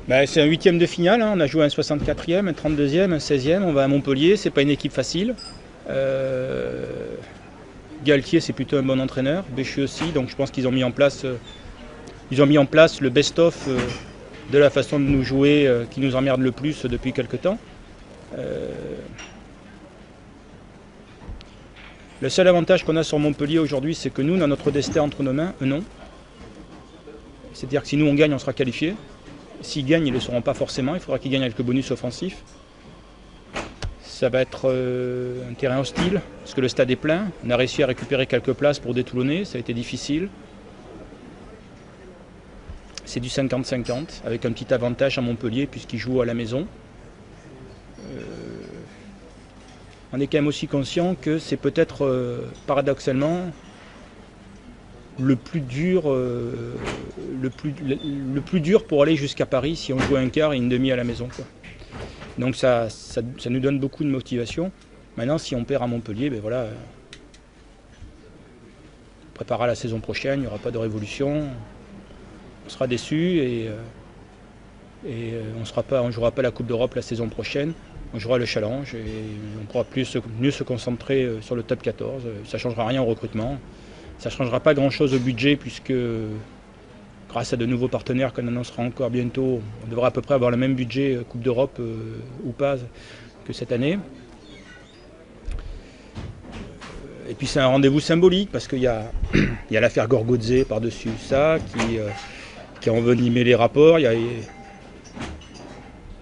C'est un huitième de finale, hein. On a joué un 64e, un 32e, un 16e, on va à Montpellier, c'est pas une équipe facile. Galtier c'est plutôt un bon entraîneur, Béchu aussi, donc je pense qu'ils ont mis en place, le best-of de la façon de nous jouer qui nous emmerde le plus depuis quelques temps. Le seul avantage qu'on a sur Montpellier aujourd'hui, c'est que nous, on a notre destin entre nos mains, eux non. C'est-à-dire que si nous on gagne, on sera qualifié. S'ils gagnent, ils ne le seront pas forcément, il faudra qu'ils gagnent avec le bonus offensif. Ça va être un terrain hostile, parce que le stade est plein. On a réussi à récupérer quelques places pour détoulonner, ça a été difficile. C'est du 50-50, avec un petit avantage à Montpellier, puisqu'ils jouent à la maison. On est quand même aussi conscient que c'est peut-être, paradoxalement, le plus dur pour aller jusqu'à Paris si on joue un quart et une demi à la maison, quoi. Donc ça nous donne beaucoup de motivation. Maintenant, si on perd à Montpellier, ben voilà, on préparera la saison prochaine, il n'y aura pas de révolution, on sera déçus et on ne jouera pas la Coupe d'Europe la saison prochaine. On jouera le challenge et on pourra mieux se concentrer sur le top 14. Ça ne changera rien au recrutement. Ça ne changera pas grand-chose au budget puisque grâce à de nouveaux partenaires qu'on annoncera encore bientôt, on devra à peu près avoir le même budget Coupe d'Europe ou pas que cette année. Et puis c'est un rendez-vous symbolique parce qu'il y a l'affaire Gorgodze par-dessus ça qui a envenimé les rapports. Il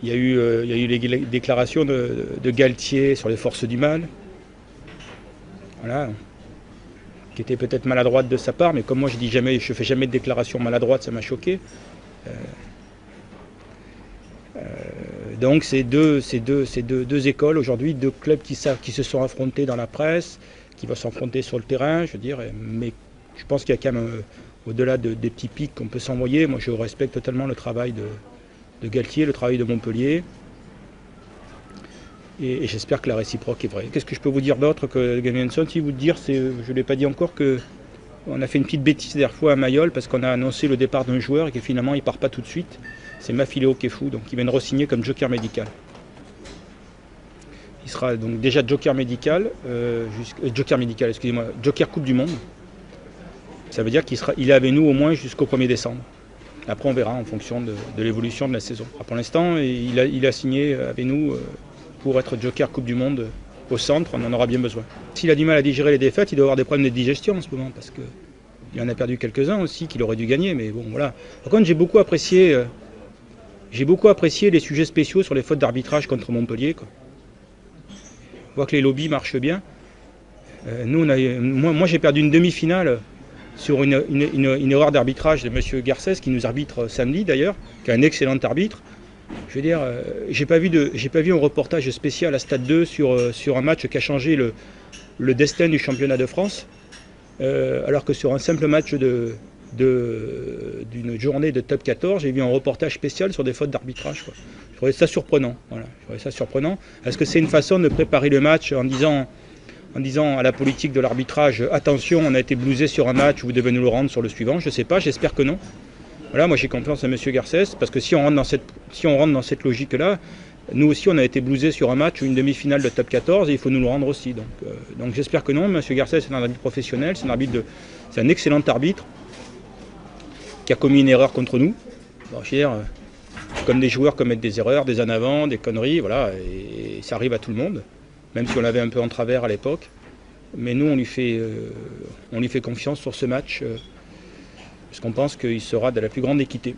y a eu les déclarations de Galtier sur les forces du mal. Voilà. Qui était peut-être maladroite de sa part, mais comme moi je fais jamais de déclaration maladroite, ça m'a choqué. Donc c'est deux écoles aujourd'hui, deux clubs qui se sont affrontés dans la presse, qui vont s'affronter sur le terrain, je veux dire, mais je pense qu'il y a quand même, au-delà des petits pics qu'on peut s'envoyer, moi je respecte totalement le travail de Galtier, le travail de Montpellier. Et j'espère que la réciproque est vraie. Qu'est-ce que je peux vous dire d'autre que Gabrielson? Si vous dire, je ne l'ai pas dit encore, qu'on a fait une petite bêtise dernière fois à Mayol parce qu'on a annoncé le départ d'un joueur et que finalement il ne part pas tout de suite. C'est Mafiléo qui est fou, donc il vient de re-signer comme joker médical. Il sera donc déjà joker médical, joker Coupe du Monde. Ça veut dire qu'il est avec nous au moins jusqu'au 1er décembre. Après on verra en fonction de l'évolution de la saison. Alors, pour l'instant, il a signé avec nous pour être joker Coupe du Monde au centre, on en aura bien besoin. S'il a du mal à digérer les défaites, il doit avoir des problèmes de digestion en ce moment, parce qu'il en a perdu quelques-uns aussi, qu'il aurait dû gagner, mais bon, voilà. Par contre, j'ai beaucoup apprécié les sujets spéciaux sur les fautes d'arbitrage contre Montpellier, quoi. On voit que les lobbies marchent bien. Moi, j'ai perdu une demi-finale sur une erreur d'arbitrage de M. Garcès, qui nous arbitre samedi d'ailleurs, qui est un excellent arbitre. Je veux dire, j'ai pas vu un reportage spécial à Stade 2 sur un match qui a changé le destin du championnat de France, alors que sur un simple match d'une journée de top 14, j'ai vu un reportage spécial sur des fautes d'arbitrage, quoi. Je trouvais ça surprenant. Voilà. Je trouvais ça surprenant. Est-ce que c'est une façon de préparer le match en disant à la politique de l'arbitrage, attention, on a été blousé sur un match, vous devez nous le rendre sur le suivant? Je ne sais pas, j'espère que non. Voilà, moi j'ai confiance à M. Garcès, parce que si on rentre dans cette logique-là, nous aussi on a été blousés sur un match ou une demi-finale de top 14 et il faut nous le rendre aussi. Donc j'espère que non. M. Garcès est un arbitre professionnel, c'est un excellent arbitre qui a commis une erreur contre nous. Bon, je veux dire, comme des joueurs commettent des erreurs, des en avant, des conneries, voilà, et ça arrive à tout le monde, même si on l'avait un peu en travers à l'époque. Mais nous on lui fait confiance sur ce match. Parce qu'on pense qu'il sera de la plus grande équité.